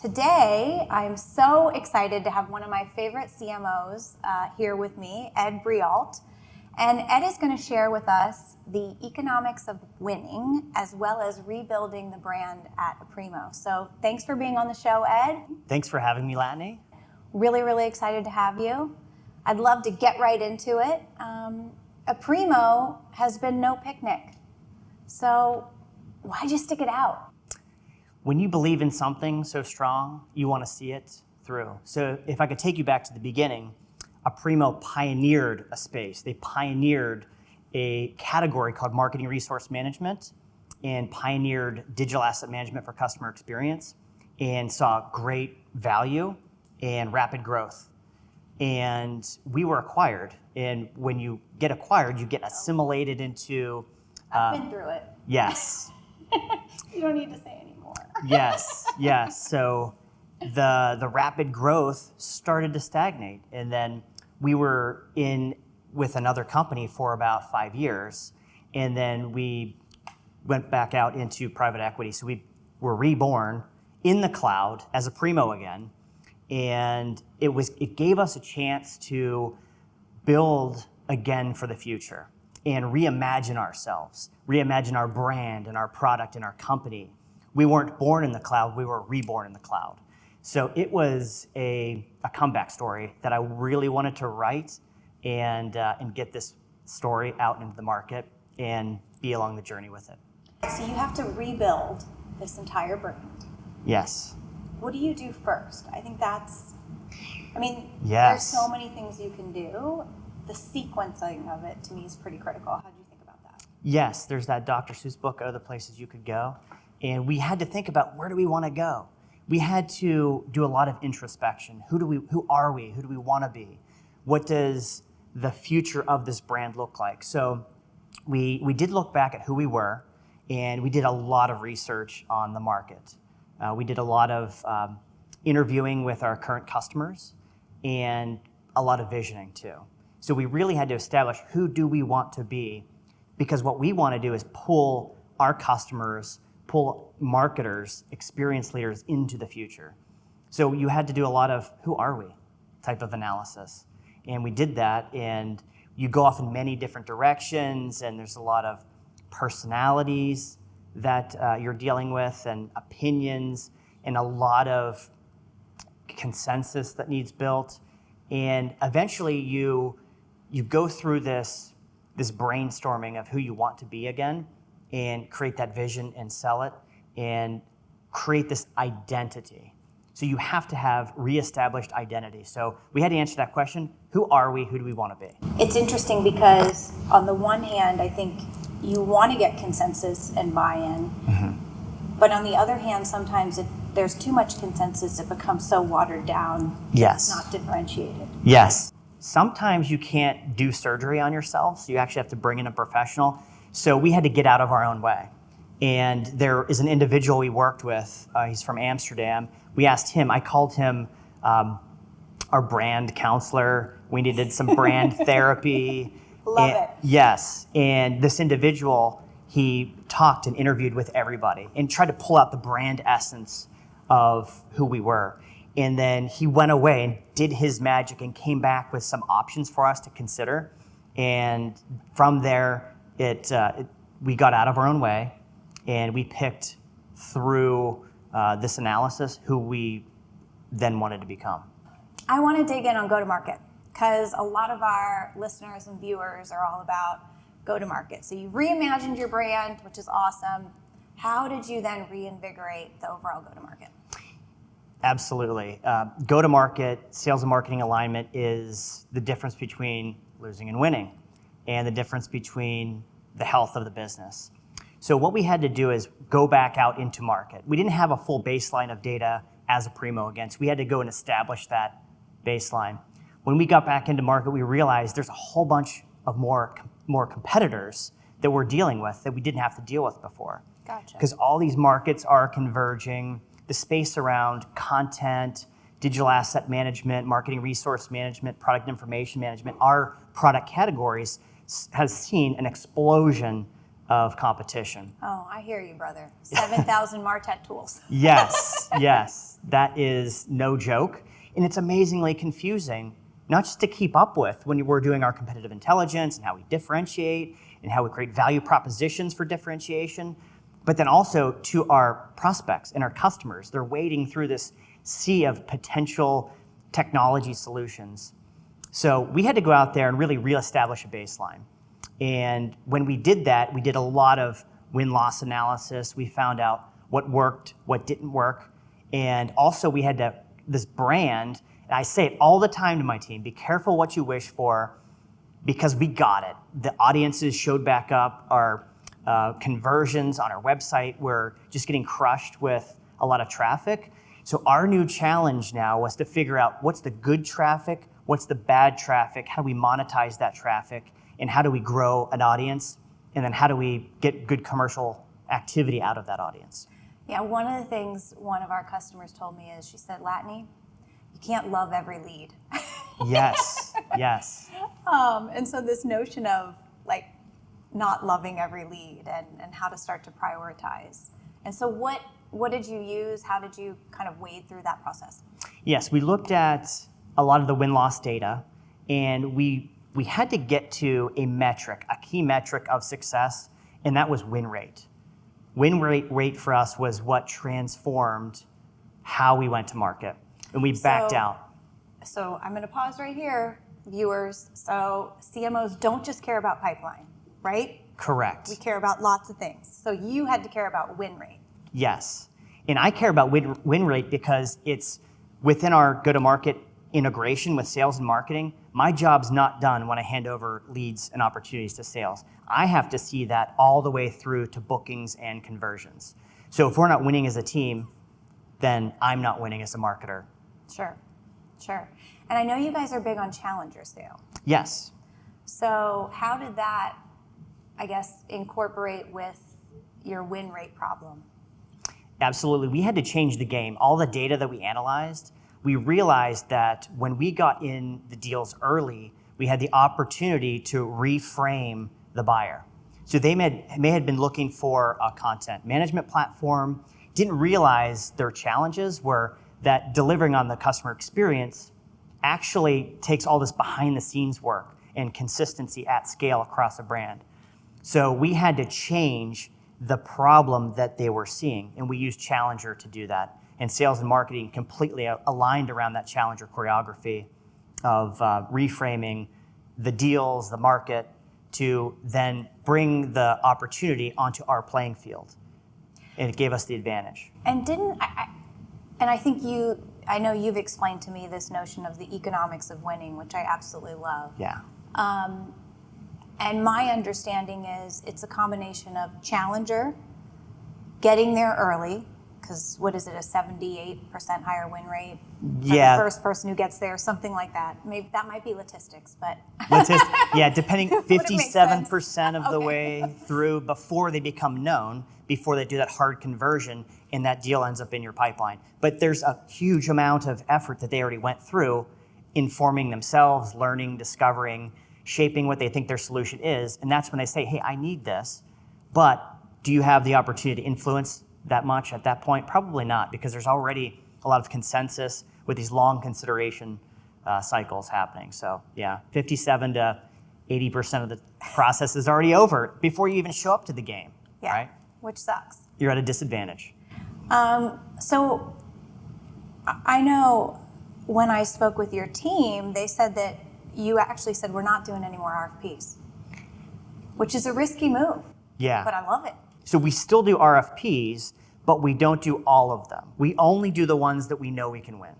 Today, I'm so excited to have one of my favorite CMOs here with me, Ed Breault. And Ed is going to share with us the economics of winning as well as rebuilding the brand at Aprimo. So thanks for being on the show, Ed. Thanks for having me, Latané. Really, really excited to have you. I'd love to get right into it. Aprimo has been no picnic. So why'd you stick it out? When you believe in something so strong, you want to see it through. So if I could take you back to the beginning, Aprimo pioneered a space. They pioneered a category called marketing resource management and pioneered digital asset management for customer experience and saw great value and rapid growth. And we were acquired. And when you get acquired, you get assimilated into... I've been through it. Yes. You don't need to say anymore. Yes. So the rapid growth started to stagnate. And then we were in with another company for about 5 years. And then we went back out into private equity. So we were reborn in the cloud as Aprimo again. And it gave us a chance to build again for the future and reimagine ourselves, reimagine our brand and our product and our company. We weren't born in the cloud, we were reborn in the cloud. So it was a comeback story that I really wanted to write and get this story out into the market and be along the journey with it. So you have to rebuild this entire brand. Yes. What do you do first? I think Yes. There's so many things you can do. The sequencing of it to me is pretty critical. How do you think about that? Yes, there's that Dr. Seuss book, Other Places You Could Go. And we had to think about where do we want to go? We had to do a lot of introspection. Who are we? Who do we want to be? What does the future of this brand look like? So we did look back at who we were, and we did a lot of research on the market. We did a lot of interviewing with our current customers and a lot of visioning too. So we really had to establish who do we want to be, because what we want to do is pull our customers, pull marketers, experienced leaders into the future. So you had to do a lot of who are we type of analysis. And we did that, and you go off in many different directions, and there's a lot of personalities that you're dealing with and opinions and a lot of consensus that needs built. And eventually you go through this brainstorming of who you want to be again and create that vision and sell it and create this identity. So you have to have reestablished identity. So we had to answer that question, who are we, who do we want to be? It's interesting because on the one hand, I think you want to get consensus and buy-in. Mm-hmm. But on the other hand, sometimes if there's too much consensus, it becomes so watered down. Yes. Not differentiated. Yes. Sometimes you can't do surgery on yourself, so you actually have to bring in a professional. So we had to get out of our own way. And there is an individual we worked with, he's from Amsterdam. We asked him, I called him our brand counselor. We needed some brand therapy. Love it. Yes, and this individual, he talked and interviewed with everybody and tried to pull out the brand essence of who we were. And then he went away and did his magic and came back with some options for us to consider. And from there, we got out of our own way, and we picked through this analysis who we then wanted to become. I want to dig in on go-to-market because a lot of our listeners and viewers are all about go-to-market. So you reimagined your brand, which is awesome. How did you then reinvigorate the overall go-to-market? Absolutely. Go-to-market, sales and marketing alignment is the difference between losing and winning and the difference between the health of the business. So what we had to do is go back out into market. We didn't have a full baseline of data as Aprimo again, so we had to go and establish that baseline. When we got back into market, we realized there's a whole bunch of more competitors that we're dealing with that we didn't have to deal with before. Gotcha. Because all these markets are converging. The space around content, digital asset management, marketing resource management, product information management, our product categories has seen an explosion of competition. Oh, I hear you, brother. 7,000 Martech tools. Yes, yes, that is no joke. And it's amazingly confusing, not just to keep up with when we're doing our competitive intelligence and how we differentiate and how we create value propositions for differentiation, but then also to our prospects and our customers. They're wading through this sea of potential technology solutions. So we had to go out there and really reestablish a baseline. And when we did that, we did a lot of win-loss analysis. We found out what worked, what didn't work. And also we had this brand, and I say it all the time to my team, be careful what you wish for, because we got it. The audiences showed back up. Our conversions on our website were just getting crushed with a lot of traffic. So our new challenge now was to figure out what's the good traffic, what's the bad traffic, how do we monetize that traffic, and how do we grow an audience, and then how do we get good commercial activity out of that audience. Yeah, one of the things one of our customers told me is, she said, Latané, you can't love every lead. Yes, yes. And so this notion of like not loving every lead and how to start to prioritize. And so what did you use? How did you kind of wade through that process? Yes, we looked at a lot of the win-loss data, and we had to get to a metric, a key metric of success, and that was win rate. Win rate for us was what transformed how we went to market, and we backed out. So I'm going to pause right here, viewers. So CMOs don't just care about pipeline, right? Correct. We care about lots of things. So you had to care about win rate. Yes, and I care about win rate because it's within our go-to-market integration with sales and marketing. My job's not done when I hand over leads and opportunities to sales. I have to see that all the way through to bookings and conversions. So if we're not winning as a team, then I'm not winning as a marketer. Sure. And I know you guys are big on challenger sale. Yes. So how did that, I guess, incorporate with your win rate problem? Absolutely. We had to change the game. All the data that we analyzed, we realized that when we got in the deals early, we had the opportunity to reframe the buyer. So they may have been looking for a content management platform, didn't realize their challenges were that delivering on the customer experience actually takes all this behind the scenes work and consistency at scale across a brand. So we had to change the problem that they were seeing, and we used Challenger to do that. And sales and marketing completely aligned around that Challenger choreography of reframing the deals, the market, to then bring the opportunity onto our playing field. And it gave us the advantage. And I think I know you've explained to me this notion of the economics of winning, which I absolutely love. Yeah. And my understanding is it's a combination of challenger, getting there early, because what is it, a 78% higher win rate for Yeah. the first person who gets there, something like that. Maybe that might be latistics, but Yeah, depending, Would it make 57% of the Okay. way through before they become known, before they do that hard conversion, and that deal ends up in your pipeline. But there's a huge amount of effort that they already went through, informing themselves, learning, discovering, shaping what they think their solution is. And that's when they say, hey, I need this, but do you have the opportunity to influence that much at that point? Probably not, because there's already a lot of consensus with these long consideration cycles happening. So yeah, 57 to 80% of the process is already over before you even show up to the game, yeah, right? which sucks. You're at a disadvantage. So I know when I spoke with your team, they said that you actually said, we're not doing any more RFPs, which is a risky move. Yeah. But I love it. So we still do RFPs, but we don't do all of them. We only do the ones that we know we can win,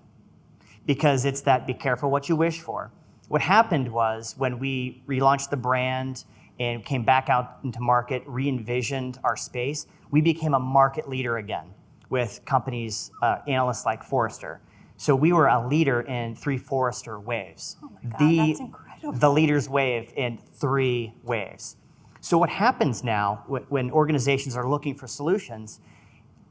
because it's that be careful what you wish for. What happened was when we relaunched the brand and came back out into market, re-envisioned our space, we became a market leader again with companies, analysts like Forrester. So we were a leader in 3 Forrester waves. Oh my God, that's incredible. The leader's wave in 3 waves. So what happens now when organizations are looking for solutions,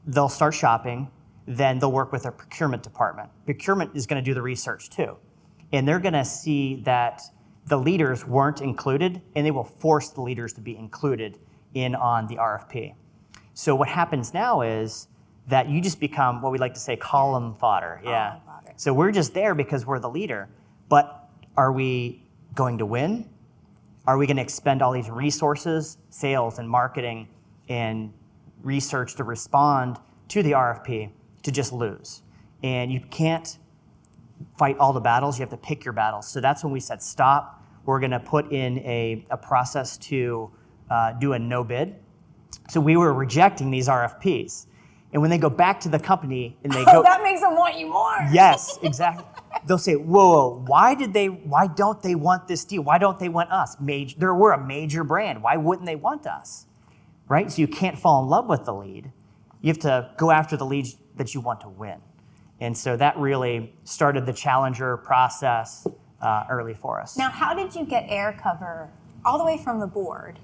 they'll start shopping, then they'll work with their procurement department. Procurement is going to do the research too. And they're going to see that the leaders weren't included, and they will force the leaders to be included in on the RFP. So what happens now is that you just become what we like to say column fodder. Yeah. Fodder. So we're just there because we're the leader. But are we going to win? Are we going to expend all these resources, sales and marketing and research to respond to the RFP to just lose? And you can't fight all the battles. You have to pick your battles. So that's when we said stop. We're going to put in a process to do a no bid. So we were rejecting these RFPs. And when they go back to the company and they go, that makes them want you more. Yes, exactly. They'll say, whoa, why don't they want this deal? Why don't they want us? We're a major brand. Why wouldn't they want us? Right? So you can't fall in love with the lead. You have to go after the leads that you want to win. And so that really started the challenger process early for us. Now, how did you get air cover all the way from the board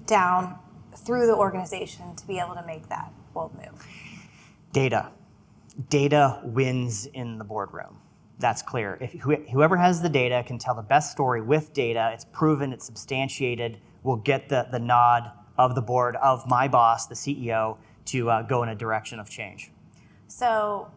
down through the organization to be able to make that bold move? Data. Data wins in the boardroom. That's clear. If whoever has the data can tell the best story with data, it's proven, it's substantiated, will get the nod of the board, of my boss, the CEO, to go in a direction of change. So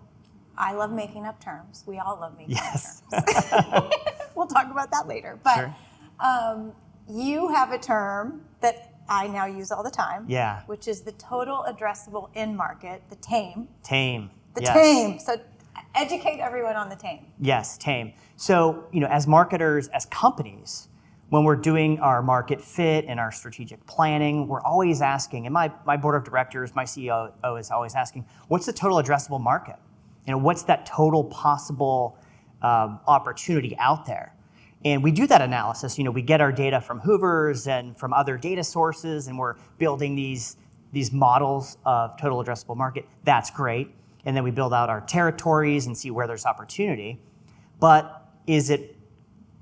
I love making up terms. We all love making Yes. up terms. We'll talk about that later. But Sure. You have a term that I now use all the time, Yeah. which is the total addressable in market, the TAME. TAME. The Yes. TAME. So educate everyone on the TAME. Yes, TAME. So, as marketers, as companies, when we're doing our market fit and our strategic planning, we're always asking, and my board of directors, my CEO is always asking, what's the total addressable market? What's that total possible opportunity out there? And we do that analysis. We get our data from Hoover's and from other data sources, and we're building these models of total addressable market. That's great. And then we build out our territories and see where there's opportunity. But is it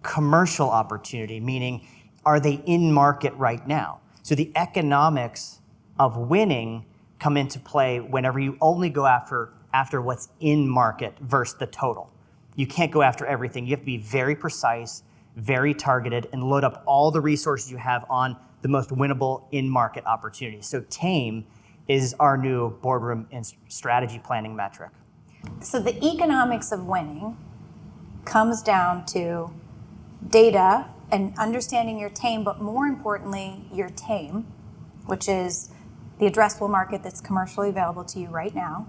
commercial opportunity? Meaning, are they in market right now? So the economics of winning come into play whenever you only go after what's in market versus the total. You can't go after everything. You have to be very precise, very targeted, and load up all the resources you have on the most winnable in-market opportunities. So TAME is our new boardroom and strategy planning metric. So the economics of winning comes down to data and understanding your TAME, but more importantly, your TAME, which is the addressable market that's commercially available to you right now,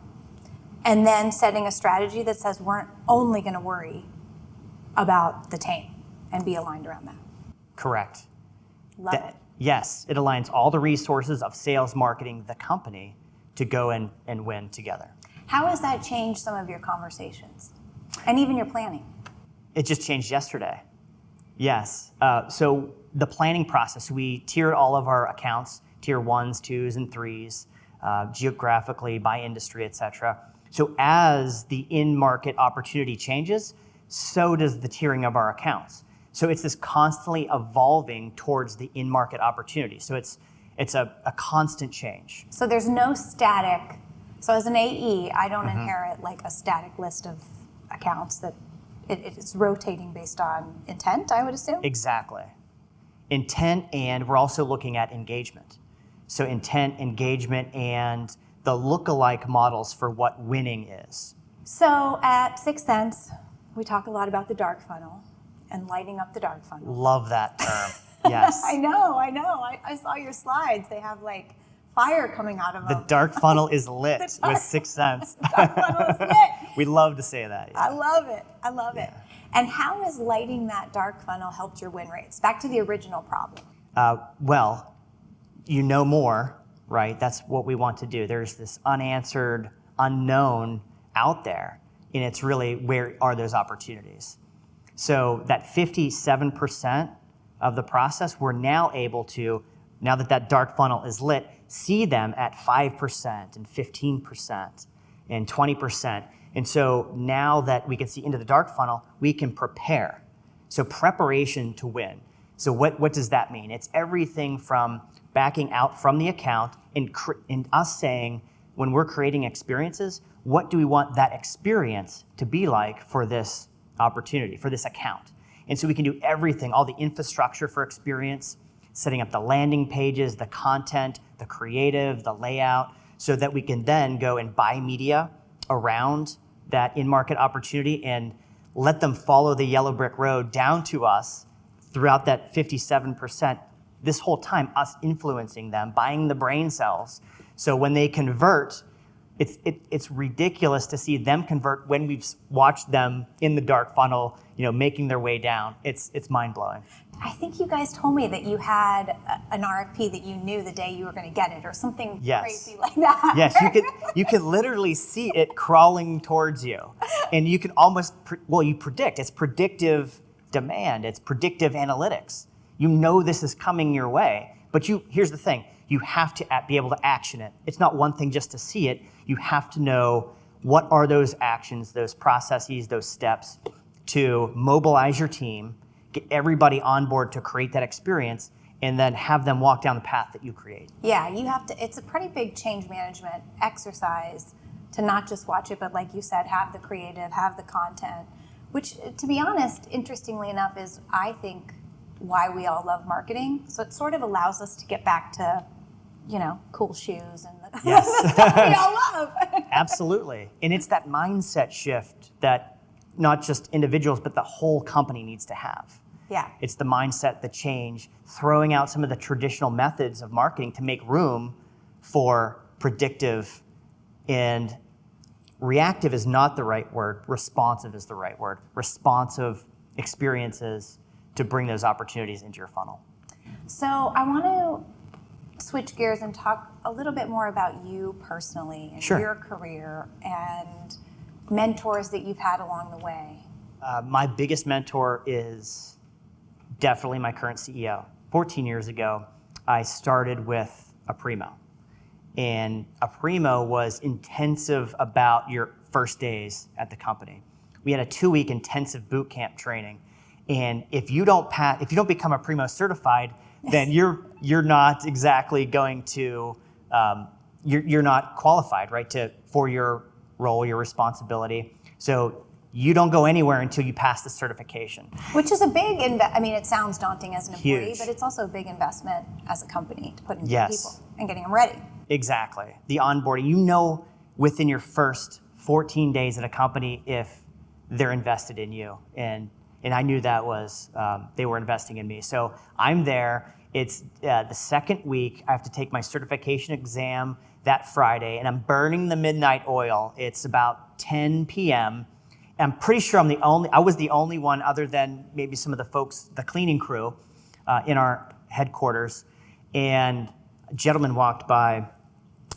and then setting a strategy that says we're only going to worry about the TAME and be aligned around that. Correct. Love it. Yes, it aligns all the resources of sales, marketing, the company to go and win together. How has that changed some of your conversations and even your planning? It just changed yesterday. Yes. So the planning process, we tiered all of our accounts, tier 1s, 2s, and 3s, geographically, by industry, et cetera. So as the in-market opportunity changes, so does the tiering of our accounts. So it's this constantly evolving towards the in-market opportunity. So it's a constant change. So there's no static. So as an AE, I don't inherit like a static list of accounts that it's rotating based on intent, I would assume? Exactly. Intent, and we're also looking at engagement. So intent, engagement, and the look-alike models for what winning is. So at Sixth Sense, we talk a lot about the dark funnel and lighting up the dark funnel. Love that term. Yes. I know. I saw your slides. They have like fire coming out of them. The dark funnel is lit with Sixth Sense. The dark funnel is lit. We love to say that. Yeah. I love it. And how has lighting that dark funnel helped your win rates? Back to the original problem. Well, you know more, right? That's what we want to do. There's this unanswered, unknown out there, and it's really where are those opportunities? So that 57% of the process, we're now able to, now that dark funnel is lit, see them at 5% and 15% and 20%. And so now that we can see into the dark funnel, we can prepare. So preparation to win. So what does that mean? It's everything from backing out from the account and us saying, when we're creating experiences, what do we want that experience to be like for this opportunity, for this account? And so we can do everything, all the infrastructure for experience, setting up the landing pages, the content, the creative, the layout, so that we can then go and buy media around that in-market opportunity and let them follow the yellow brick road down to us throughout that 57%, this whole time, us influencing them, buying the brain cells. So when they convert, it's ridiculous to see them convert when we've watched them in the dark funnel, making their way down. It's mind-blowing. I think you guys told me that you had an RFP that you knew the day you were going to get it, or something crazy like that. Yes, you could literally see it crawling towards you, and you can almost you predict. It's predictive demand. It's predictive analytics. You know this is coming your way, but here's the thing: you have to be able to action it. It's not one thing just to see it. You have to know what are those actions, those processes, those steps to mobilize your team, get everybody on board to create that experience, and then have them walk down the path that you create. Yeah, you have to. It's a pretty big change management exercise to not just watch it, but like you said, have the creative, have the content, which, to be honest, interestingly enough, is, I think, why we all love marketing. So it sort of allows us to get back to, cool shoes and the stuff we all love. Absolutely. And it's that mindset shift that not just individuals, but the whole company needs to have. Yeah. It's the mindset, the change, throwing out some of the traditional methods of marketing to make room for predictive, and reactive is not the right word. Responsive is the right word. Responsive experiences to bring those opportunities into your funnel. So I want to switch gears and talk a little bit more about you personally and Sure. your career and mentors that you've had along the way. My biggest mentor is definitely my current CEO. 14 years ago, I started with Aprimo. And Aprimo was intensive about your first days at the company. We had a 2-week intensive boot camp training. And if you don't become Aprimo certified, then you're not exactly going to, you're not qualified, right, for your role, your responsibility. So you don't go anywhere until you pass the certification. Which is a big, it sounds daunting as an employee, Huge. but it's also a big investment as a company to put into Yes. people and getting them ready. Exactly. The onboarding, within your first 14 days at a company if they're invested in you. And I knew that was, they were investing in me. So I'm there. It's the second week. I have to take my certification exam that Friday, and I'm burning the midnight oil. It's about 10 p.m. I'm pretty sure I was the only one, other than maybe some of the folks, the cleaning crew in our headquarters. And a gentleman walked by,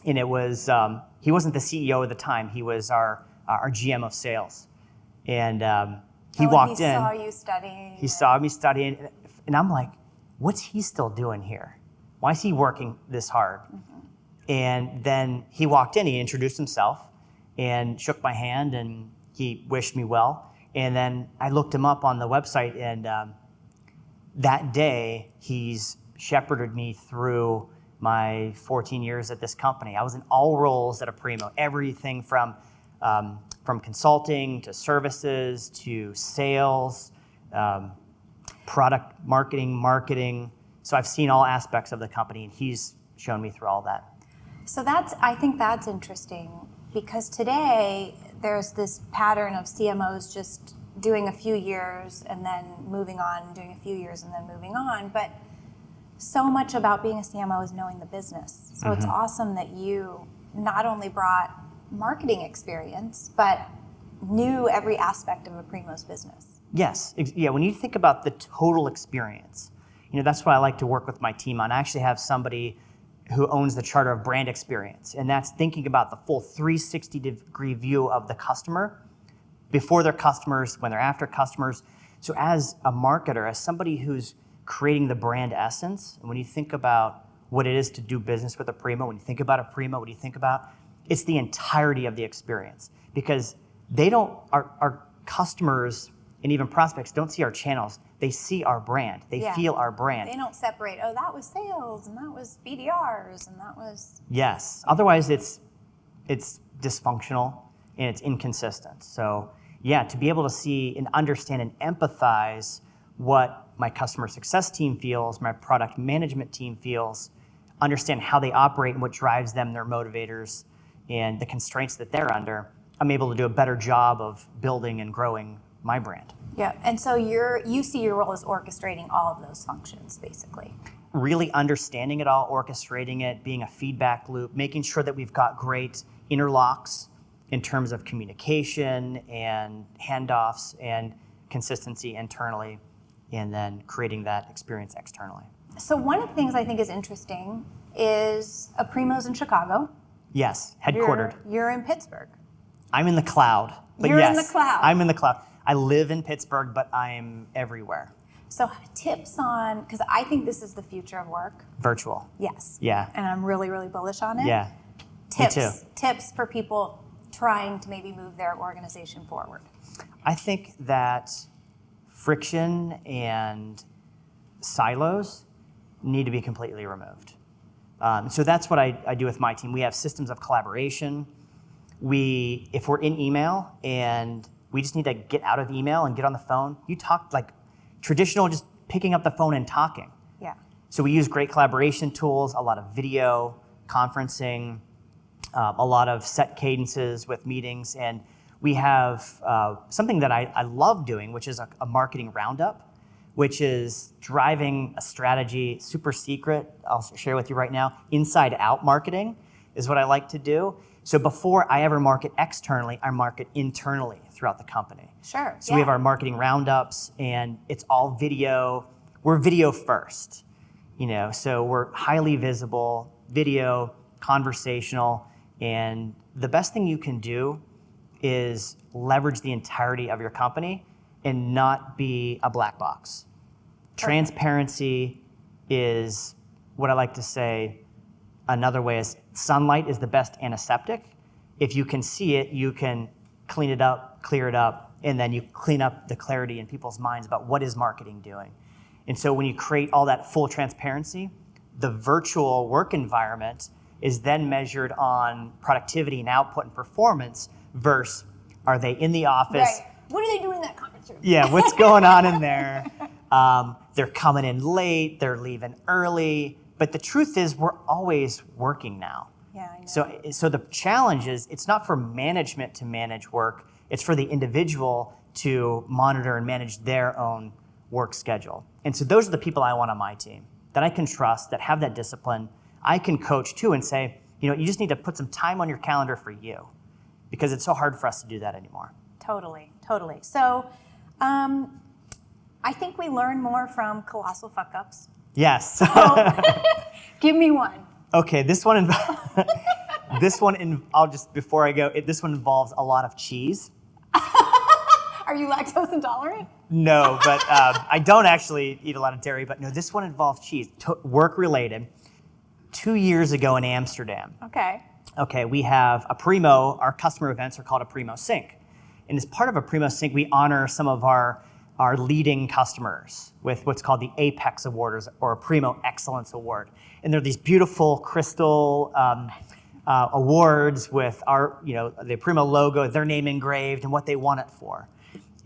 and it was, he wasn't the CEO at the time. He was our GM of sales. And he walked in. He saw you studying. He saw me studying, and I'm like, what's he still doing here? Why is he working this hard? Mm-hmm. And then he walked in, he introduced himself and shook my hand, and he wished me well. And then I looked him up on the website, and that day he's shepherded me through my 14 years at this company. I was in all roles at Aprimo, everything from consulting to services to sales, product marketing. So I've seen all aspects of the company, and he's shown me through all that. So I think that's interesting, because today there's this pattern of CMOs just doing a few years and then moving on, doing a few years and then moving on. But so much about being a CMO is knowing the business. So It's awesome that you not only brought marketing experience, but knew every aspect of Aprimo's business. Yes, yeah. When you think about the total experience, that's what I like to work with my team on. I actually have somebody who owns the charter of brand experience, and that's thinking about the full 360-degree view of the customer, before they're customers, when they're after customers. So as a marketer, as somebody who's creating the brand essence, and when you think about what it is to do business with Aprimo, when you think about Aprimo, what do you think about? It's the entirety of the experience, because our customers and even prospects don't see our channels. They see our brand. They feel our brand. They don't separate, that was sales, and that was BDRs, and that was... Yes. Otherwise, it's dysfunctional and it's inconsistent. So, yeah, to be able to see and understand and empathize what my customer success team feels, my product management team feels, understand how they operate and what drives them, their motivators, and the constraints that they're under, I'm able to do a better job of building and growing my brand. Yeah, and so you see your role as orchestrating all of those functions, basically. Really understanding it all, orchestrating it, being a feedback loop, making sure that we've got great interlocks in terms of communication and handoffs and consistency internally, and then creating that experience externally. So one of the things I think is interesting is Aprimo's in Chicago. Yes, headquartered. You're in Pittsburgh. I'm in the cloud. But You're yes, in the cloud. I'm in the cloud. I live in Pittsburgh, but I'm everywhere. So tips on, because I think this is the future of work. Virtual. Yes. Yeah. And I'm really, really bullish on it. Yeah. Tips, Me too. Tips for people trying to maybe move their organization forward. I think that friction and silos need to be completely removed. So that's what I do with my team. We have systems of collaboration. If we're in email and we just need to get out of email and get on the phone, you talk like traditional, just picking up the phone and talking. Yeah. So we use great collaboration tools, a lot of video conferencing, a lot of set cadences with meetings, and we have something that I love doing, which is a marketing roundup, which is driving a strategy, super secret, I'll share with you right now. Inside out marketing is what I like to do. So before I ever market externally, I market internally throughout the company. Sure. So we have our marketing roundups, and it's all video. We're video first, so we're highly visible, video, conversational, and the best thing you can do is leverage the entirety of your company and not be a black box. Transparency is what I like to say. Another way is sunlight is the best antiseptic. If you can see it, you can clean it up, clear it up, and then you clean up the clarity in people's minds about what is marketing doing. And so when you create all that full transparency, the virtual work environment is then measured on productivity and output and performance versus are they in the office? Right. What are they doing in that conference room? Yeah, what's going on in there? They're coming in late, they're leaving early. But the truth is we're always working now. Yeah, I know. So the challenge is it's not for management to manage work, it's for the individual to monitor and manage their own work schedule. And so those are the people I want on my team that I can trust, that have that discipline. I can coach too and say, you just need to put some time on your calendar for you because it's so hard for us to do that anymore. Totally. So I think we learn more from colossal fuck-ups. Yes. So give me one. Okay, this one I'll just, before I go, this one involves a lot of cheese. Are you lactose intolerant? No, but I don't actually eat a lot of dairy, but no, this one involves cheese, work related. 2 years ago in Amsterdam. Okay, we have Aprimo, our customer events are called Aprimo Sync. And as part of Aprimo Sync, we honor some of our leading customers with what's called the Apex Award or Aprimo Excellence Award. And they're these beautiful crystal awards with the Aprimo logo, their name engraved, and what they won it for.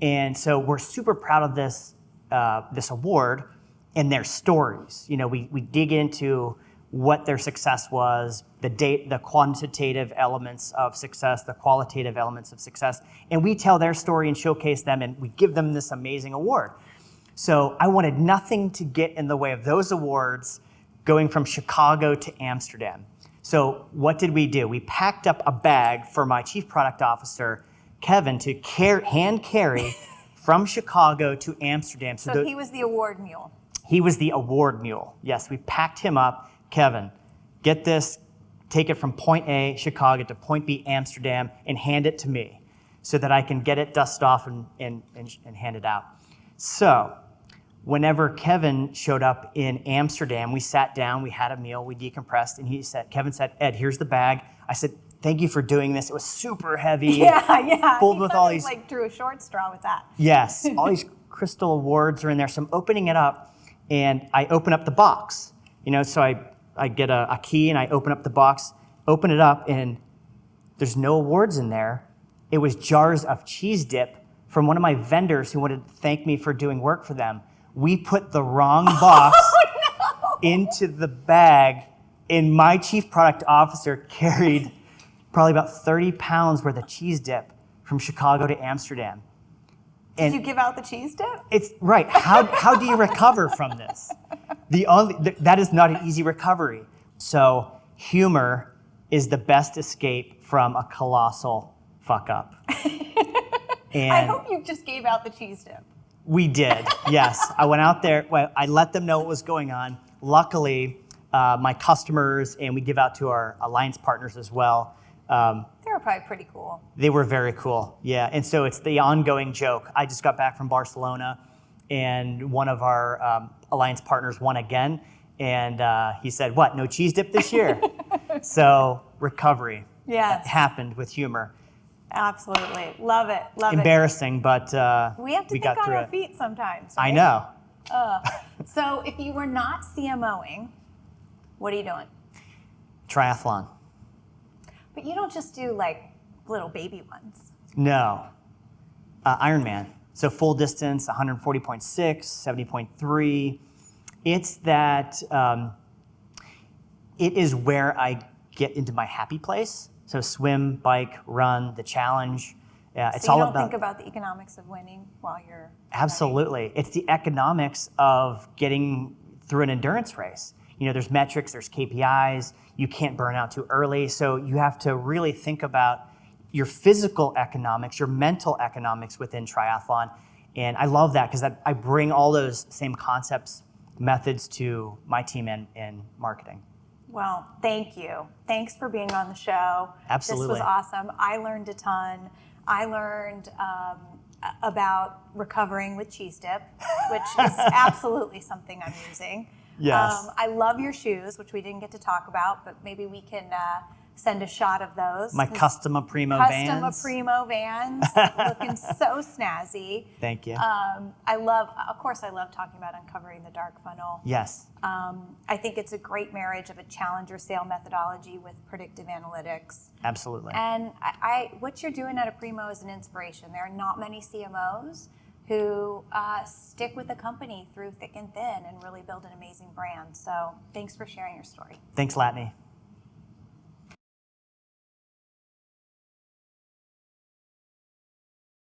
And so we're super proud of this award and their stories. We dig into what their success was, the quantitative elements of success, the qualitative elements of success, and we tell their story and showcase them, and we give them this amazing award. So I wanted nothing to get in the way of those awards going from Chicago to Amsterdam. So what did we do? We packed up a bag for my chief product officer, Kevin, to hand carry from Chicago to Amsterdam. So he was the award mule. He was the award mule. Yes, we packed him up. Kevin, get this, take it from point A, Chicago, to point B, Amsterdam, and hand it to me so that I can get it dusted off and hand it out. So whenever Kevin showed up in Amsterdam, we sat down, we had a meal, we decompressed, and Kevin said, Ed, here's the bag. I said, thank you for doing this. It was super heavy. Yeah. Filled with all these. Like drew a short straw with that. Yes, all these crystal awards are in there. So I'm opening it up, and I open up the box. So I get a key and I open up the box, open it up, and there's no awards in there. It was jars of cheese dip from one of my vendors who wanted to thank me for doing work for them We put the wrong box into the bag, and my chief product officer carried probably about 30 pounds worth of cheese dip from Chicago to Amsterdam. Did you give out the cheese dip? It's right. How do you recover from this? That is not an easy recovery. So humor is the best escape from a colossal fuck up. And I hope you just gave out the cheese dip. we did, yes. I went out there. Well, I let them know what was going on. Luckily, my customers, and we give out to our alliance partners as well. They were probably pretty cool. They were very cool, yeah. And so it's the ongoing joke. I just got back from Barcelona, and one of our alliance partners won again, and he said, "What? No cheese dip this year?" So recovery happened with humor. Absolutely, love it, love Embarrassing, but we have to we think got on through our it. feet sometimes. I Right? know. So if you were not CMOing, what are you doing? Triathlon. But you don't just do like little baby ones. No. Ironman. So full distance, 140.6, 70.3. It's that, it is where I get into my happy place. So swim, bike, run, the challenge. It's So all you don't about. think about the economics of winning while you're Absolutely. It's the economics of getting through an endurance race. You know, there's metrics, there's KPIs. You can't burn out too early. So you have to really think about your physical economics, your mental economics within triathlon. And I love that because I bring all those same concepts, methods to my team in marketing. Well, thank you. Thanks for being on the show. Absolutely. This was awesome. I learned a ton. I learned about recovering with cheese dip, which is absolutely something I'm using. Yes. I love your shoes, which we didn't get to talk about, but maybe we can send a shot of those. My custom Aprimo vans. Custom Aprimo vans, looking so snazzy. Thank you. I love talking about uncovering the dark funnel. Yes. I think it's a great marriage of a challenger sale methodology with predictive analytics. Absolutely. And what you're doing at Aprimo is an inspiration. There are not many CMOs who stick with the company through thick and thin and really build an amazing brand. So thanks for sharing your story. Thanks, Latané.